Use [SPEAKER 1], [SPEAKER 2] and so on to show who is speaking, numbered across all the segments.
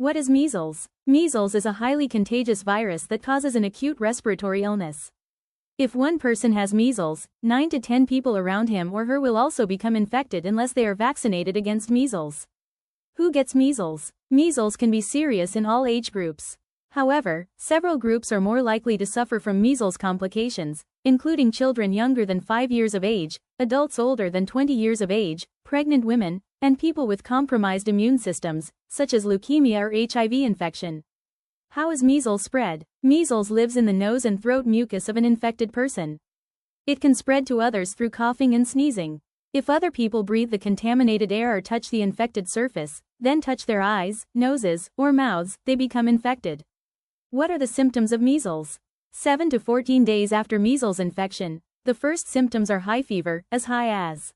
[SPEAKER 1] What is measles? Measles is a highly contagious virus that causes an acute respiratory illness. If one person has measles, 9 to 10 people around him or her will also become infected unless they are vaccinated against measles. Who gets measles? Measles can be serious in all age groups. However, several groups are more likely to suffer from measles complications, including children younger than 5 years of age, adults older than 20 years of age, pregnant women, and people with compromised immune systems, such as leukemia or HIV infection. How is measles spread? Measles lives in the nose and throat mucus of an infected person. It can spread to others through coughing and sneezing. If other people breathe the contaminated air or touch the infected surface, then touch their eyes, noses, or mouths, they become infected. What are the symptoms of measles? 7 to 14 days after measles infection, the first symptoms are high fever, as high as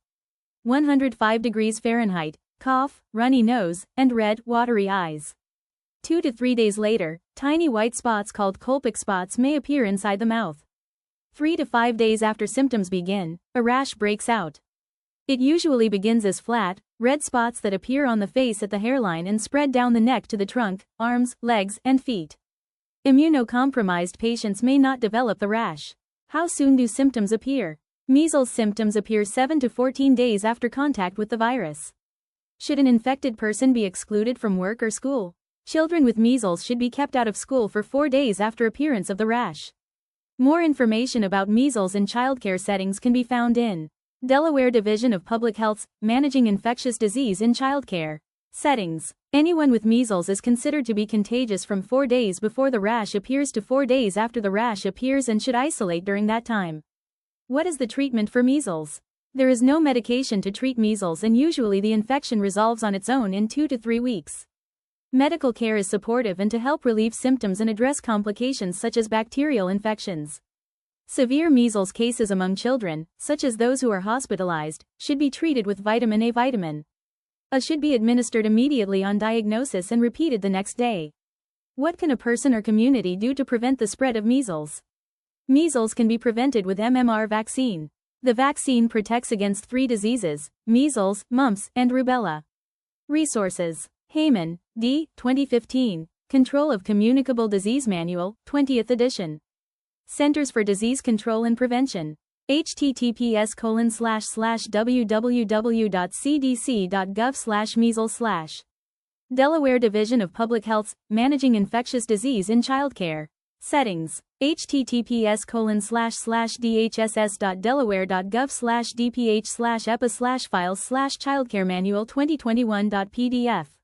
[SPEAKER 1] 105 degrees Fahrenheit, cough, runny nose, and red, watery eyes. 2 to 3 days later, tiny white spots called Colpic spots may appear inside the mouth. 3 to 5 days after symptoms begin, a rash breaks out. It usually begins as flat, red spots that appear on the face at the hairline and spread down the neck to the trunk, arms, legs, and feet. Immunocompromised patients may not develop the rash. How soon do symptoms appear? Measles symptoms appear 7 to 14 days after contact with the virus. Should an infected person be excluded from work or school? Children with measles should be kept out of school for 4 days after appearance of the rash. More information about measles in childcare settings can be found in Delaware Division of Public Health's Managing Infectious Disease in Childcare settings. Anyone with measles is considered to be contagious from 4 days before the rash appears to 4 days after the rash appears and should isolate during that time. What is the treatment for measles? There is no medication to treat measles and usually the infection resolves on its own in 2 to 3 weeks. Medical care is supportive and to help relieve symptoms and address complications such as bacterial infections. Severe measles cases among children, such as those who are hospitalized, should be treated with vitamin A. Vitamin A should be administered immediately on diagnosis and repeated the next day. What can a person or community do to prevent the spread of measles? Measles can be prevented with MMR vaccine. The vaccine protects against 3 diseases: measles, mumps, and rubella. Resources: Heyman, D. 2015. Control of Communicable Disease Manual, 20th edition. Centers for Disease Control and Prevention. https://www.cdc.gov/measles/ Delaware Division of Public Health's Managing Infectious Disease in Childcare settings. https://dhss.delaware.gov/dph/epa/files/childcaremanual2021.pdf